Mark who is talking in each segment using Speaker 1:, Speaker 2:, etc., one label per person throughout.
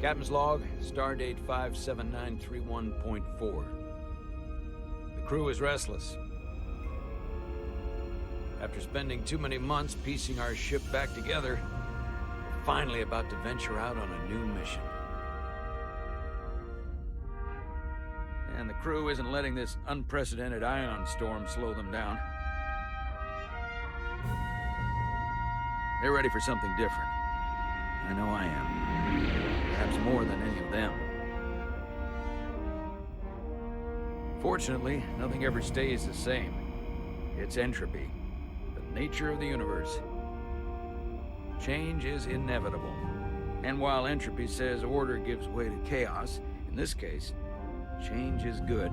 Speaker 1: Captain's log, stardate 57931.4. The crew is restless. After spending too many months piecing our ship back together, we're finally about to venture out on a new mission. And the crew isn't letting this unprecedented ion storm slow them down. They're ready for something different. I know I am. Perhaps more than any of them. Fortunately, nothing ever stays the same. It's entropy, the nature of the universe. Change is inevitable. And while entropy says order gives way to chaos, in this case, change is good.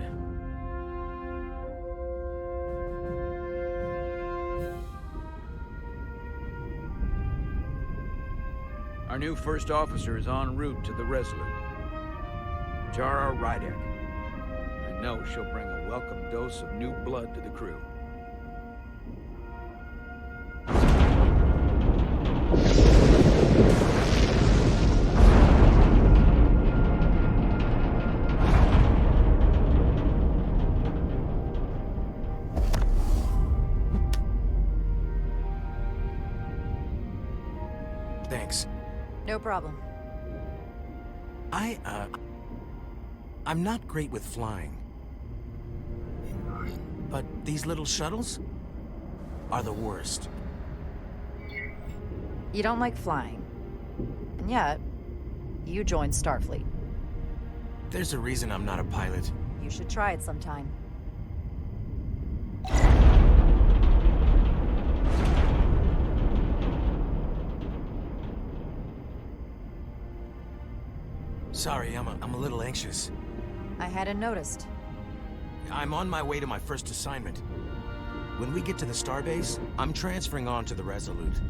Speaker 1: Our new first officer is en route to the Resolute. Jara Rydek. I know she'll bring a welcome dose of new blood to the crew.
Speaker 2: Thanks.
Speaker 3: No problem.
Speaker 2: I'm not great with flying. But these little shuttles are the worst.
Speaker 3: You don't like flying. And yet, you joined Starfleet.
Speaker 2: There's a reason I'm not a pilot.
Speaker 3: You should try it sometime.
Speaker 2: Sorry, I'm a little anxious.
Speaker 3: I hadn't noticed.
Speaker 2: I'm on my way to my first assignment. When we get to the starbase, I'm transferring on to the Resolute.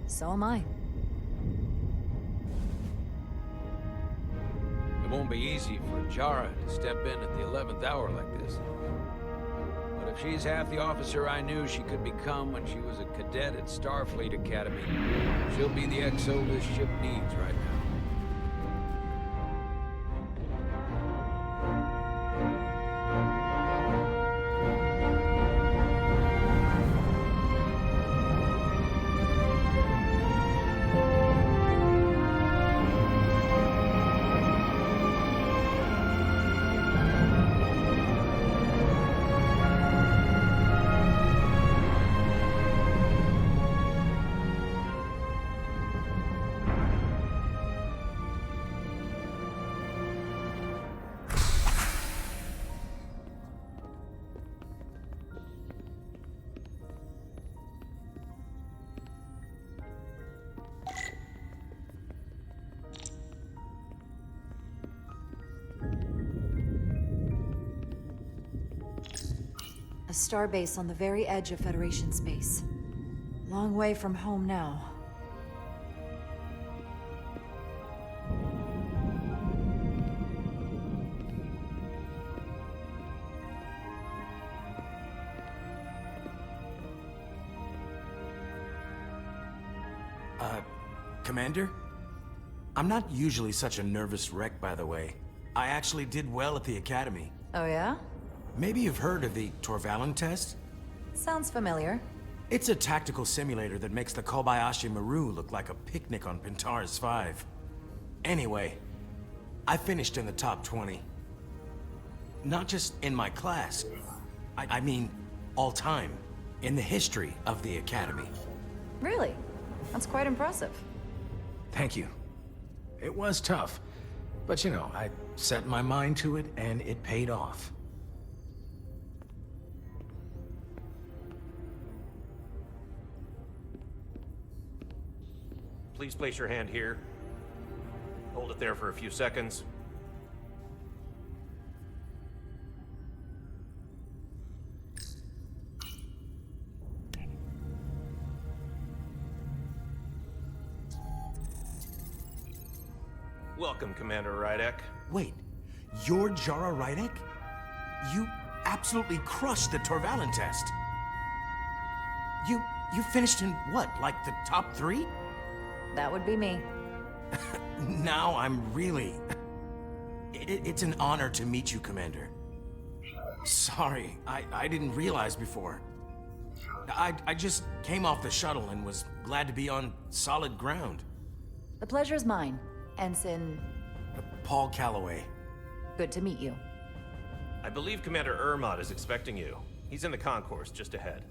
Speaker 3: So am I.
Speaker 1: It won't be easy for Jara to step in at the 11th hour like this. But if she's half the officer I knew she could become when she was a cadet at Starfleet Academy, she'll be the XO this ship needs right now.
Speaker 3: A starbase on the very edge of Federation space. Long way from home now.
Speaker 2: Commander? I'm not usually such a nervous wreck, by the way. I actually did well at the Academy.
Speaker 3: Oh yeah?
Speaker 2: Maybe you've heard of the Torvalin test?
Speaker 3: Sounds familiar.
Speaker 2: It's a tactical simulator that makes the Kobayashi Maru look like a picnic on Pintaris 5. Anyway, I finished in the top 20. Not just in my class. I mean, all time. In the history of the Academy.
Speaker 3: Really? That's quite impressive.
Speaker 2: Thank you. It was tough. But you know, I set my mind to it and it paid off.
Speaker 4: Please place your hand here. Hold it there for a few seconds. Welcome, Commander Rydek.
Speaker 2: Wait, you're Jara Rydek? You absolutely crushed the Torvalin test. You finished in what, like the top 3?
Speaker 3: That would be me.
Speaker 2: Now I'm really... It's an honor to meet you, Commander. Sorry, I didn't realize before. I just came off the shuttle and was glad to be on solid ground.
Speaker 3: The pleasure's mine, Ensign.
Speaker 2: Paul Calloway.
Speaker 3: Good to meet you.
Speaker 4: I believe Commander Ermot is expecting you. He's in the concourse just ahead.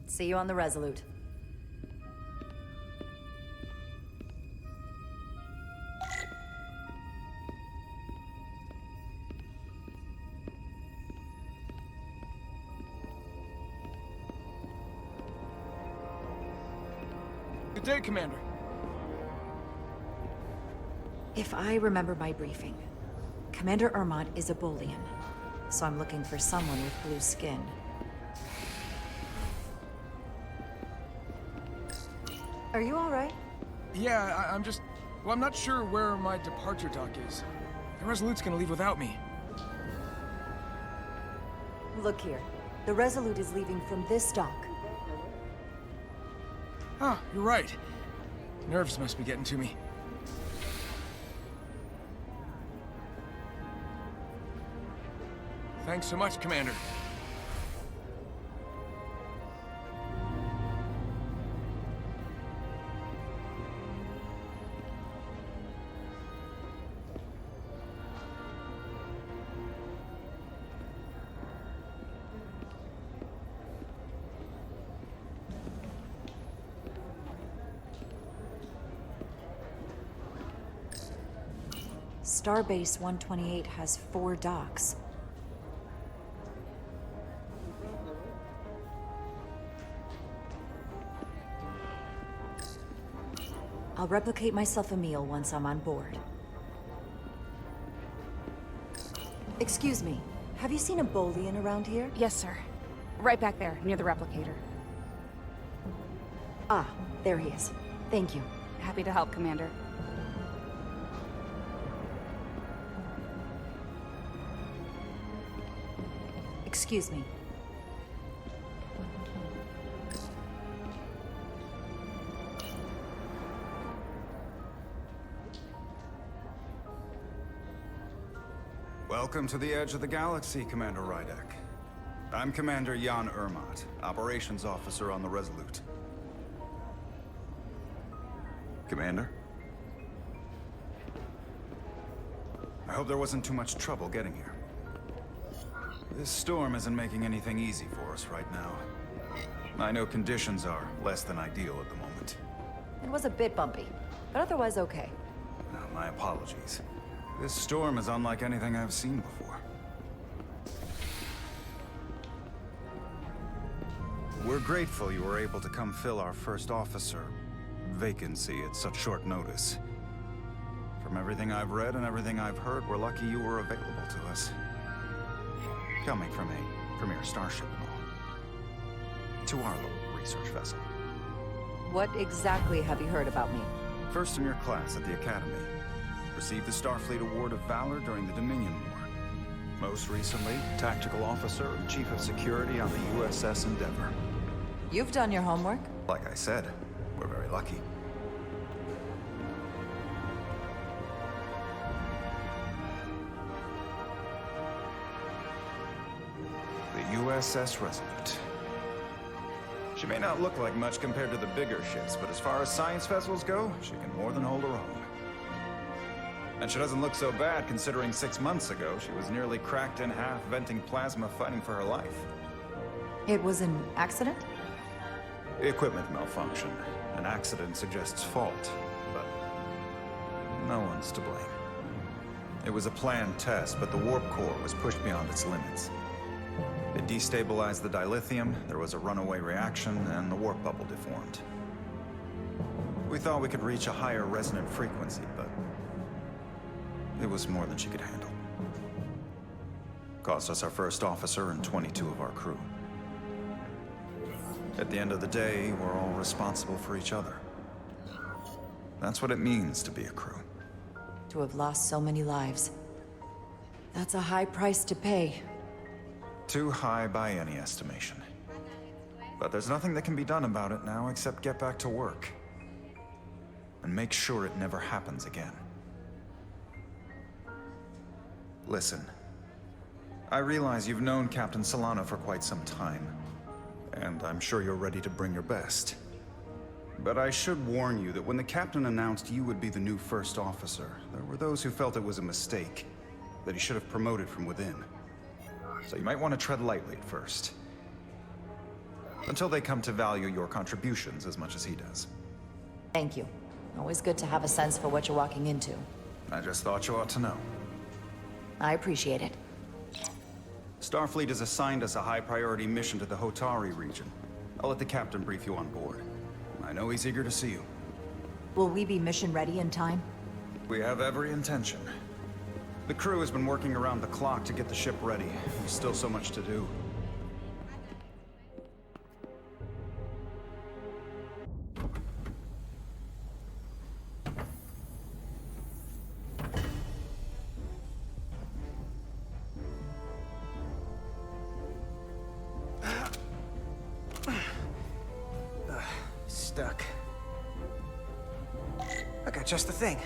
Speaker 3: See you on the Resolute.
Speaker 5: Good day, Commander.
Speaker 3: If I remember my briefing, Commander Ermot is a Bolian, so I'm looking for someone with blue skin. Are you all right?
Speaker 5: Yeah, I'm just... Well, I'm not sure where my departure dock is. The Resolute's gonna leave without me.
Speaker 3: Look here. The Resolute is leaving from this dock.
Speaker 5: Oh, you're right. Nerves must be getting to me. Thanks so much, Commander.
Speaker 3: Starbase 128 has 4 docks. I'll replicate myself a meal once I'm on board. Excuse me, have you seen a Bolian around here?
Speaker 6: Yes, sir. Right back there, near the replicator.
Speaker 3: Ah, there he is. Thank you.
Speaker 6: Happy to help, Commander.
Speaker 3: Excuse me.
Speaker 7: Welcome to the edge of the galaxy, Commander Rydek. I'm Commander Jan Ermot, Operations Officer on the Resolute. Commander? I hope there wasn't too much trouble getting here. This storm isn't making anything easy for us right now. I know conditions are less than ideal at the moment.
Speaker 3: It was a bit bumpy, but otherwise okay.
Speaker 7: My apologies. This storm is unlike anything I've seen before. We're grateful you were able to come fill our first officer vacancy at such short notice. From everything I've read and everything I've heard, we're lucky you were available to us. Coming from a premier starship and all. To our little research vessel.
Speaker 3: What exactly have you heard about me?
Speaker 7: First in your class at the Academy. Received the Starfleet Award of Valor during the Dominion War. Most recently, Tactical Officer and Chief of Security on the USS Endeavor.
Speaker 3: You've done your homework?
Speaker 7: Like I said, we're very lucky. The USS Resurgence. She may not look like much compared to the bigger ships, but as far as science vessels go, she can more than hold her own. And she doesn't look so bad considering 6 months ago she was nearly cracked in half, venting plasma, fighting for her life.
Speaker 3: It was an accident?
Speaker 7: Equipment malfunction. An accident suggests fault, but no one's to blame. It was a planned test, but the warp core was pushed beyond its limits. It destabilized the dilithium, there was a runaway reaction, and the warp bubble deformed. We thought we could reach a higher resonant frequency, but it was more than she could handle. Cost us our first officer and 22 of our crew. At the end of the day, we're all responsible for each other. That's what it means to be a crew.
Speaker 3: To have lost so many lives. That's a high price to pay.
Speaker 7: Too high by any estimation. But there's nothing that can be done about it now except get back to work. and make sure it never happens again. Listen, I realize you've known Captain Solano for quite some time, and I'm sure you're ready to bring your best. But I should warn you that when the captain announced you would be the new first officer, there were those who felt it was a mistake, that he should have promoted from within. So you might want to tread lightly at first, until they come to value your contributions as much as he does.
Speaker 3: Thank you. Always good to have a sense for what you're walking into.
Speaker 7: I just thought you ought to know.
Speaker 3: I appreciate it.
Speaker 7: Starfleet has assigned us a high-priority mission to the Hotari region. I'll let the captain brief you on board. I know he's eager to see you.
Speaker 3: Will we be mission ready in time?
Speaker 7: We have every intention. The crew has been working around the clock to get the ship ready. There's still so much to do.
Speaker 8: Stuck. I got just the thing.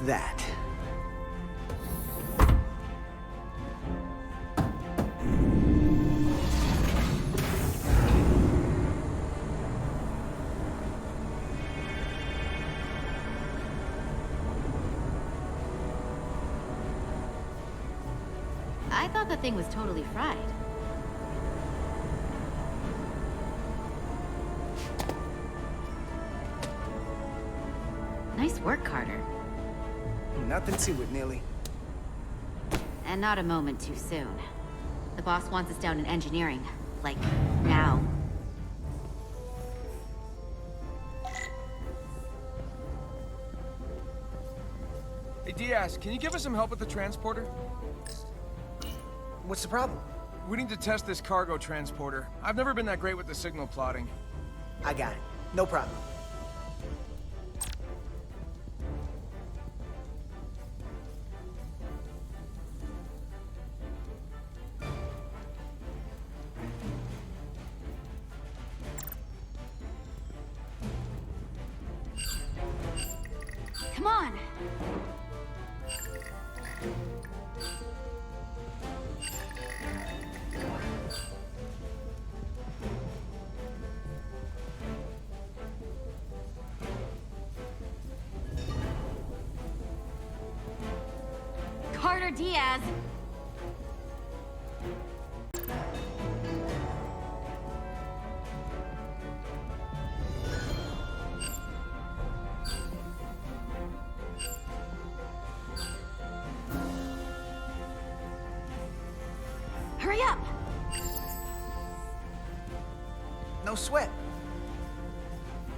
Speaker 8: That.
Speaker 9: I thought the thing was totally fried. Nice work, Carter.
Speaker 8: Nothing to it, Neely.
Speaker 9: And not a moment too soon. The boss wants us down in engineering. Like, now.
Speaker 5: Hey, Diaz, can you give us some help with the transporter?
Speaker 8: What's the problem?
Speaker 5: We need to test this cargo transporter. I've never been that great with the signal plotting.
Speaker 8: I got it. No problem.
Speaker 9: Come on! Carter Diaz! Hurry up!
Speaker 8: No sweat.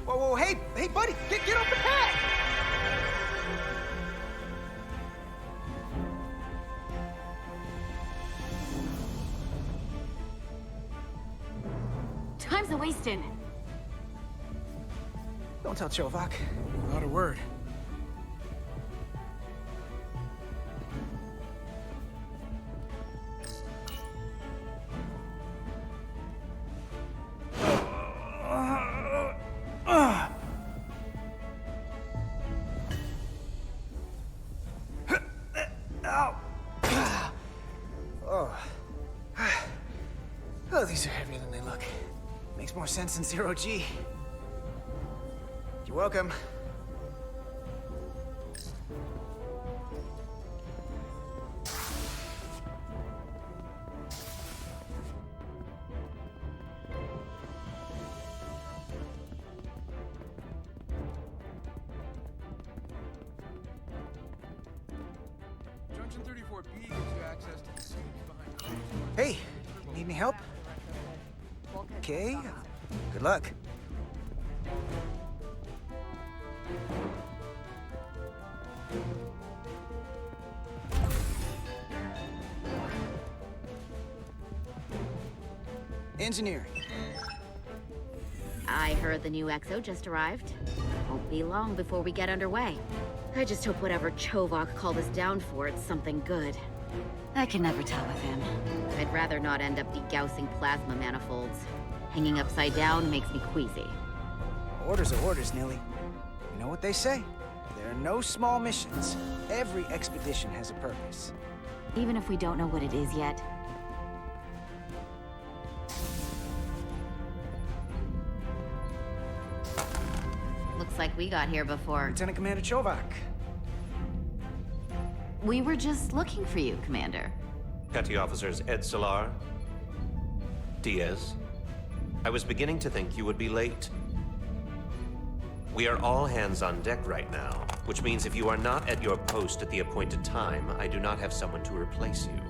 Speaker 8: Whoa, whoa, hey, buddy, get off the pad!
Speaker 9: Time's a-wasting.
Speaker 8: Don't tell Chovak.
Speaker 5: Not a word.
Speaker 8: know these are heavier than they look. Makes more sense in zero G. You're welcome.
Speaker 5: Junction 34B gives you access to the suites behind.
Speaker 8: Hey, need any help? Okay, good luck. Engineering.
Speaker 9: I heard the new XO just arrived. Won't be long before we get underway. I just hope whatever Chovak called us down for, it's something good. I can never tell with him. I'd rather not end up degaussing plasma manifolds. Hanging upside down makes me queasy.
Speaker 8: Orders are orders, Nilly. You know what they say? There are no small missions. Every expedition has a purpose.
Speaker 9: Even if we don't know what it is yet. Looks like we got here before.
Speaker 8: Lieutenant Commander Chovak.
Speaker 9: We were just looking for you, Commander.
Speaker 4: Petty Officers Edsalar, Diaz. I was beginning to think you would be late. We are all hands on deck right now, which means if you are not at your post at the appointed time, I do not have someone to replace you.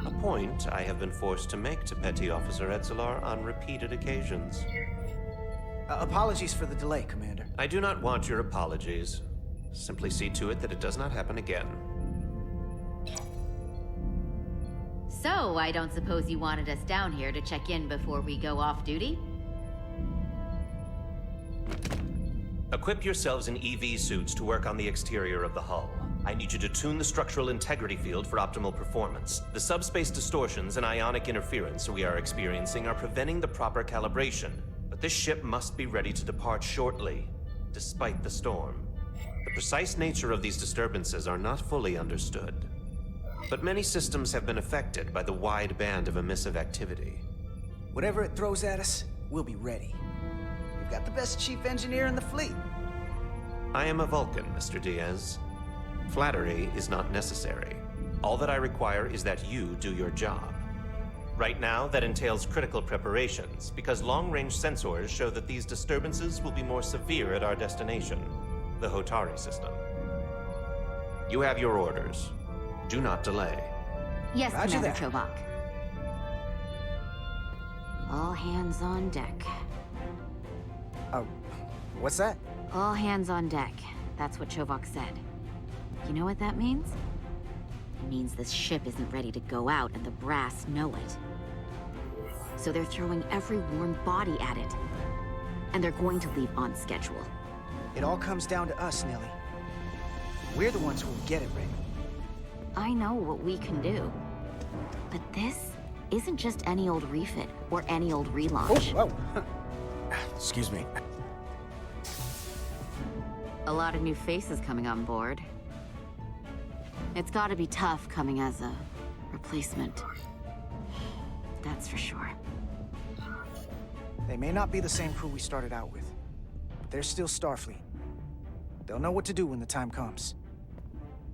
Speaker 4: A point I have been forced to make to Petty Officer Edsalar on repeated occasions.
Speaker 8: Apologies for the delay, Commander.
Speaker 4: I do not want your apologies. Simply see to it that it does not happen again.
Speaker 9: So, I don't suppose you wanted us down here to check in before we go off duty?
Speaker 4: Equip yourselves in EV suits to work on the exterior of the hull. I need you to tune the structural integrity field for optimal performance. The subspace distortions and ionic interference we are experiencing are preventing the proper calibration. But this ship must be ready to depart shortly, despite the storm. The precise nature of these disturbances are not fully understood. But many systems have been affected by the wide band of emissive activity.
Speaker 8: Whatever it throws at us, we'll be ready. We've got the best chief engineer in the fleet.
Speaker 4: I am a Vulcan, Mr. Diaz. Flattery is not necessary. All that I require is that you do your job. Right now, that entails critical preparations, because long-range sensors show that these disturbances will be more severe at our destination, the Hotari system. You have your orders. Do not delay.
Speaker 9: Yes,
Speaker 8: Roger
Speaker 9: Commander
Speaker 8: that.
Speaker 9: Chovak. All hands on deck.
Speaker 8: Oh, what's that?
Speaker 9: All hands on deck. That's what Chovak said. You know what that means? It means this ship isn't ready to go out and the brass know it. So they're throwing every warm body at it. And they're going to leave on schedule.
Speaker 8: It all comes down to us, Nelly. We're the ones who will get it ready.
Speaker 9: I know what we can do. But this isn't just any old refit or any old relaunch.
Speaker 8: Oh,
Speaker 2: Excuse me.
Speaker 9: A lot of new faces coming on board. It's gotta be tough coming as a replacement. That's for sure.
Speaker 8: They may not be the same crew we started out with, but they're still Starfleet. They'll know what to do when the time comes.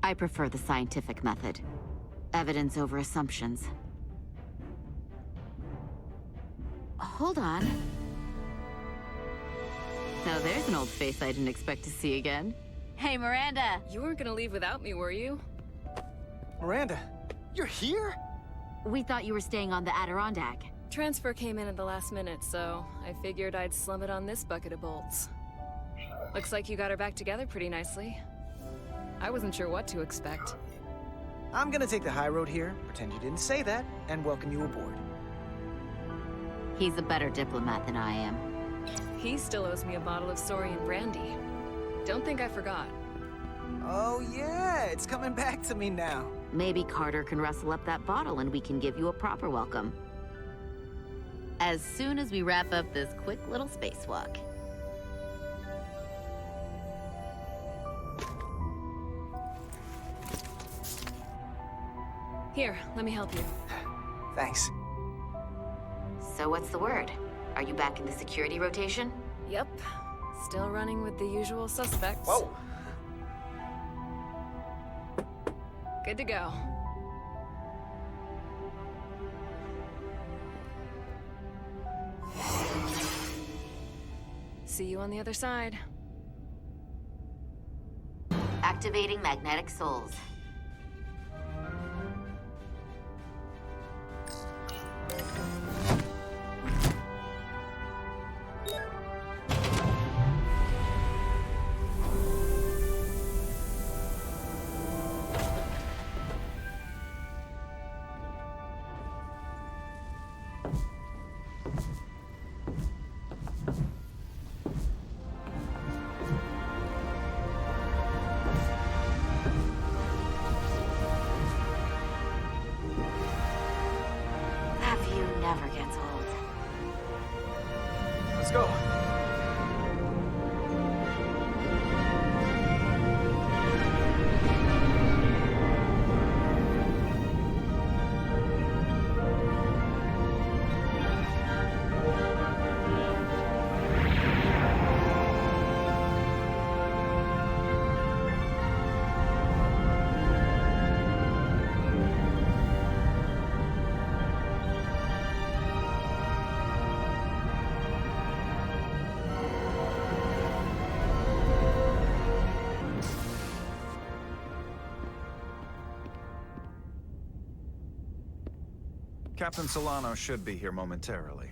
Speaker 9: I prefer the scientific method. Evidence over assumptions. Hold on. Now there's an old face I didn't expect to see again. Hey, Miranda!
Speaker 10: You weren't gonna leave without me, were you?
Speaker 8: Miranda, you're here?
Speaker 9: We thought you were staying on the Adirondack.
Speaker 10: Transfer came in at the last minute, so I figured I'd slum it on this bucket of bolts. Looks like you got her back together pretty nicely. I wasn't sure what to expect.
Speaker 8: I'm gonna take the high road here, pretend you didn't say that, and welcome you aboard.
Speaker 9: He's a better diplomat than I am.
Speaker 10: He still owes me a bottle of Saurian brandy. Don't think I forgot.
Speaker 8: Oh yeah, it's coming back to me now.
Speaker 9: Maybe Carter can rustle up that bottle and we can give you a proper welcome. As soon as we wrap up this quick little spacewalk.
Speaker 10: Here, let me help you.
Speaker 8: Thanks.
Speaker 9: So what's the word? Are you back in the security rotation?
Speaker 10: Yep. Still running with the usual suspects.
Speaker 4: Whoa!
Speaker 10: Good to go. See you on the other side.
Speaker 9: Activating magnetic souls. Never gets old.
Speaker 5: Let's go.
Speaker 7: Captain Solano should be here momentarily.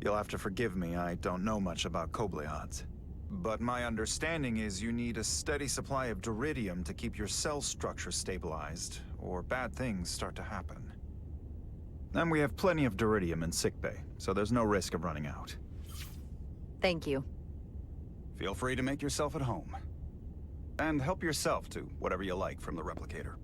Speaker 7: You'll have to forgive me, I don't know much about Kobleods. But my understanding is you need a steady supply of duridium to keep your cell structure stabilized, or bad things start to happen. And we have plenty of duridium in sickbay, so there's no risk of running out.
Speaker 3: Thank you.
Speaker 7: Feel free to make yourself at home. And help yourself to whatever you like from the replicator.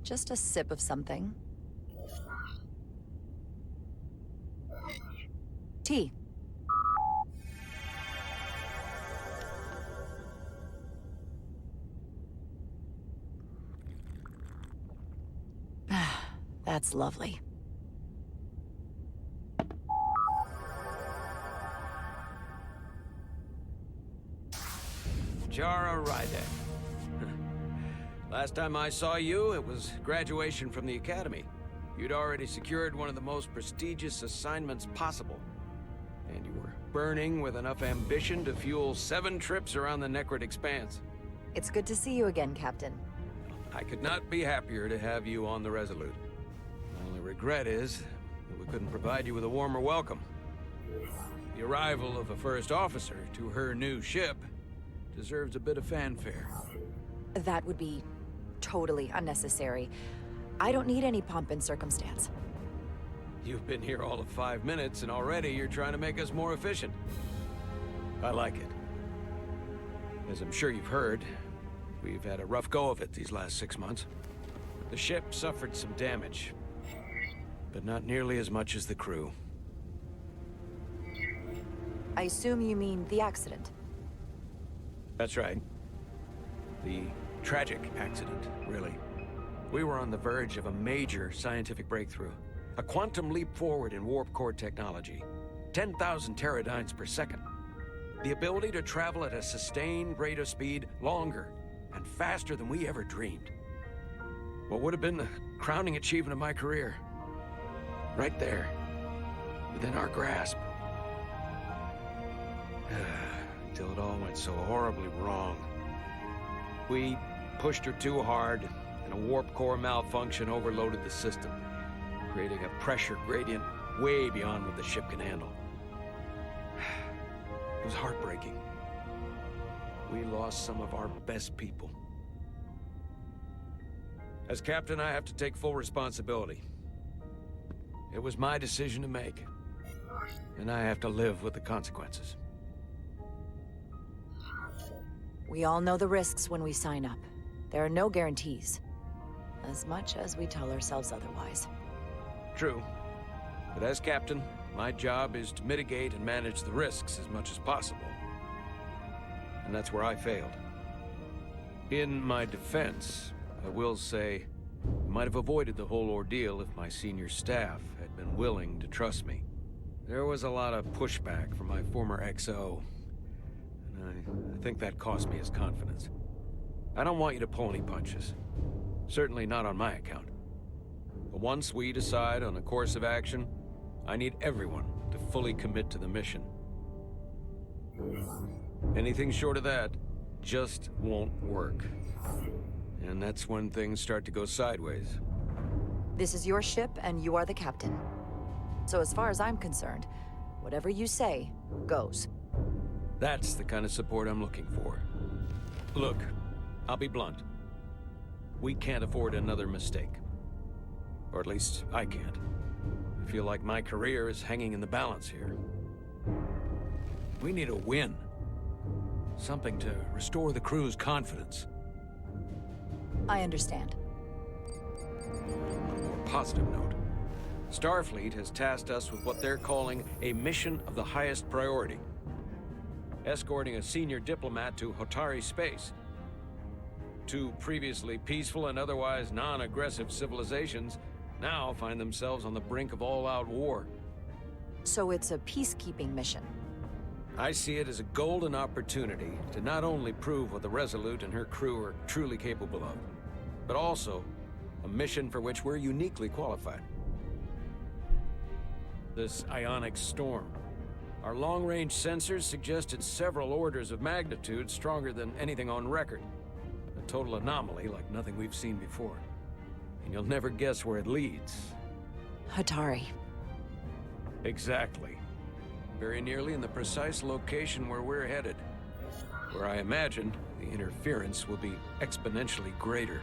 Speaker 3: Just a sip of something. Tea. That's lovely.
Speaker 1: Jara Rydek. Last time I saw you, it was graduation from the Academy. You'd already secured one of the most prestigious assignments possible. And you were burning with enough ambition to fuel 7 trips around the Necrid Expanse.
Speaker 3: It's good to see you again, Captain.
Speaker 1: I could not be happier to have you on the Resolute. My only regret is that we couldn't provide you with a warmer welcome. The arrival of a first officer to her new ship deserves a bit of fanfare.
Speaker 3: That would be totally unnecessary. I don't need any pomp and circumstance.
Speaker 1: You've been here all of 5 minutes, and already you're trying to make us more efficient. I like it. As I'm sure you've heard, we've had a rough go of it these last 6 months. The ship suffered some damage, but not nearly as much as the crew.
Speaker 3: I assume you mean the accident.
Speaker 1: That's right. The tragic accident, really. We were on the verge of a major scientific breakthrough. A quantum leap forward in warp core technology. 10,000 teradynes per second. The ability to travel at a sustained rate of speed longer and faster than we ever dreamed. What would have been the crowning achievement of my career. Right there, within our grasp. Until it all went so horribly wrong. We pushed her too hard, and a warp core malfunction overloaded the system, creating a pressure gradient way beyond what the ship can handle. It was heartbreaking. We lost some of our best people. As captain, I have to take full responsibility. It was my decision to make. And I have to live with the consequences.
Speaker 3: We all know the risks when we sign up. There are no guarantees. As much as we tell ourselves otherwise.
Speaker 1: True. But as captain, my job is to mitigate and manage the risks as much as possible. And that's where I failed. In my defense, I will say, I might have avoided the whole ordeal if my senior staff had been willing to trust me. There was a lot of pushback from my former XO, and I think that cost me his confidence. I don't want you to pull any punches. Certainly not on my account. But once we decide on a course of action, I need everyone to fully commit to the mission. Anything short of that just won't work. And that's when things start to go sideways.
Speaker 3: This is your ship, and you are the captain. So as far as I'm concerned, whatever you say, goes.
Speaker 1: That's the kind of support I'm looking for. Look, I'll be blunt. We can't afford another mistake. Or at least, I can't. I feel like my career is hanging in the balance here. We need a win. Something to restore the crew's confidence.
Speaker 3: I understand.
Speaker 1: On a more positive note, Starfleet has tasked us with what they're calling a mission of the highest priority. Escorting a senior diplomat to Hotari space. Two previously peaceful and otherwise non-aggressive civilizations now find themselves on the brink of all-out war.
Speaker 3: So it's a peacekeeping mission.
Speaker 1: I see it as a golden opportunity to not only prove what the Resolute and her crew are truly capable of, but also a mission for which we're uniquely qualified. This ionic storm. Our long-range sensors suggested several orders of magnitude stronger than anything on record. A total anomaly like nothing we've seen before. And you'll never guess where it leads.
Speaker 3: Hotari.
Speaker 1: Exactly. Very nearly in the precise location where we're headed. Where I imagine the interference will be exponentially greater.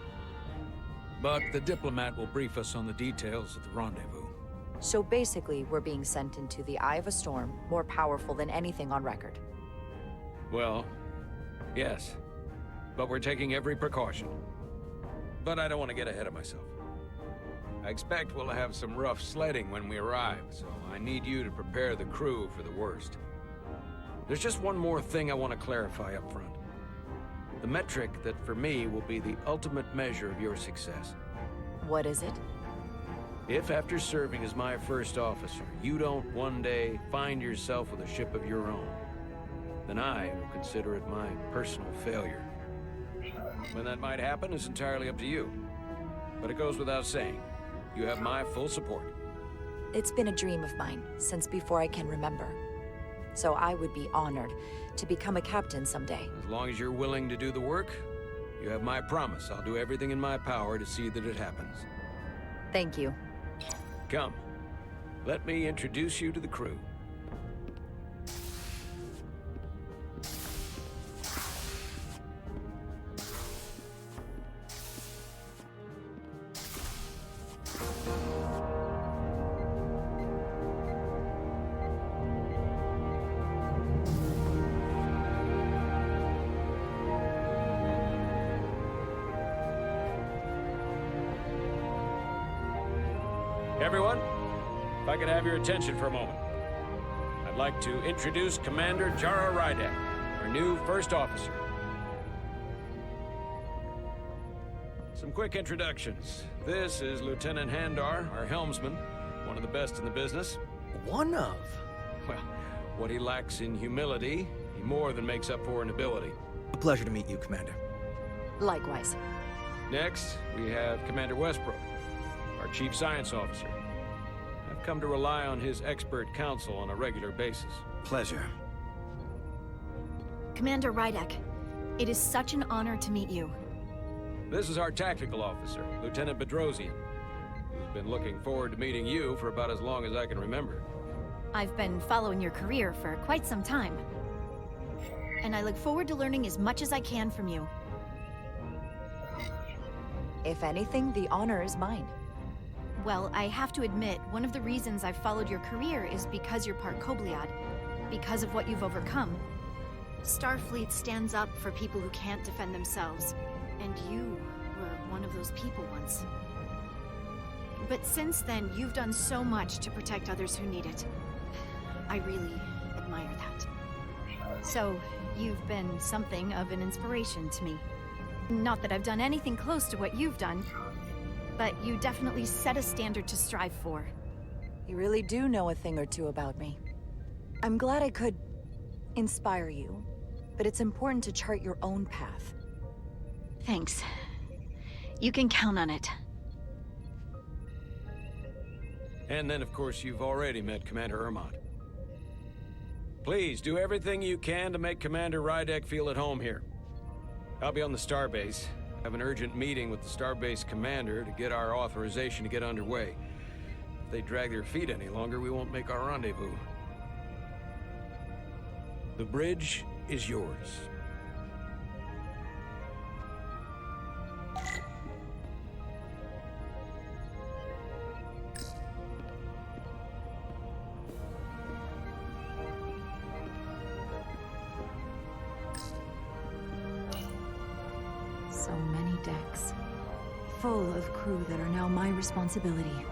Speaker 1: But the diplomat will brief us on the details at the rendezvous.
Speaker 3: So basically, we're being sent into the eye of a storm, more powerful than anything on record.
Speaker 1: Well, yes. But we're taking every precaution. But I don't want to get ahead of myself. I expect we'll have some rough sledding when we arrive, so I need you to prepare the crew for the worst. There's just one more thing I want to clarify up front. The metric that for me will be the ultimate measure of your success.
Speaker 3: What is it?
Speaker 1: If after serving as my first officer, you don't one day find yourself with a ship of your own, then I will consider it my personal failure. When that might happen is entirely up to you. But it goes without saying, you have my full support.
Speaker 3: It's been a dream of mine since before I can remember. So I would be honored to become a captain someday.
Speaker 1: As long as you're willing to do the work, you have my promise. I'll do everything in my power to see that it happens.
Speaker 3: Thank you.
Speaker 1: Come, let me introduce you to the crew. Everyone, if I could have your attention for a moment. I'd like to introduce Commander Jara Rydek, our new first officer. Some quick introductions. This is Lieutenant Handar, our helmsman, one of the best in the business.
Speaker 2: One of?
Speaker 1: Well, what he lacks in humility, he more than makes up for in ability.
Speaker 2: A pleasure to meet you, Commander.
Speaker 3: Likewise.
Speaker 1: Next, we have Commander Westbrook, our Chief Science Officer. I've come to rely on his expert counsel on a regular basis.
Speaker 2: Pleasure.
Speaker 11: Commander Rydek, it is such an honor to meet you.
Speaker 1: This is our Tactical Officer, Lieutenant Bedrosian, who's been looking forward to meeting you for about as long as I can remember.
Speaker 11: I've been following your career for quite some time. And I look forward to learning as much as I can from you.
Speaker 3: If anything, the honor is mine.
Speaker 11: Well, I have to admit, one of the reasons I've followed your career is because you're part Kobliad, because of what you've overcome. Starfleet stands up for people who can't defend themselves, and you were one of those people once. But since then, you've done so much to protect others who need it. I really admire that. So, you've been something of an inspiration to me. Not that I've done anything close to what you've done, but you definitely set a standard to strive for.
Speaker 3: You really do know a thing or two about me. I'm glad I could inspire you, but it's important to chart your own path.
Speaker 11: Thanks. You can count on it.
Speaker 12: And then, of course, you've already met Commander Ermont. Please, do everything you can to make Commander Rydek feel at home here. I'll be on the starbase. I have an urgent meeting with the starbase commander to get our authorization to get underway. If they drag their feet any longer, we won't make our rendezvous. The bridge is yours.
Speaker 3: So many decks, full of crew that are now my responsibility.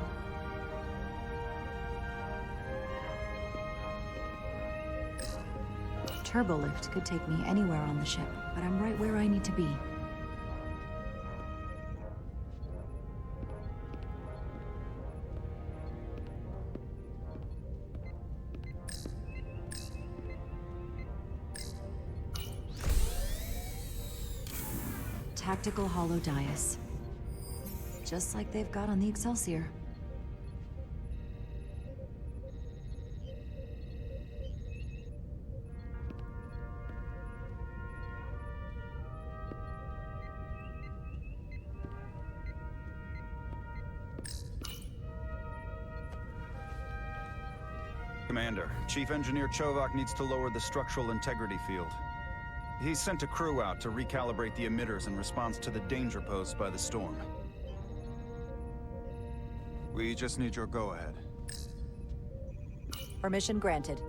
Speaker 3: Turbolift could take me anywhere on the ship, but I'm right where I need to be. Tactical hollow dais. Just like they've got on the Excelsior.
Speaker 7: Commander, Chief Engineer Chovak needs to lower the structural integrity field. He's sent a crew out to recalibrate the emitters in response to the danger posed by the storm. We just need your go-ahead.
Speaker 3: Permission granted.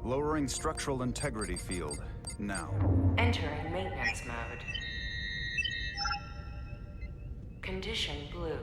Speaker 7: Lowering structural integrity field, now.
Speaker 13: Entering maintenance mode. Condition blue.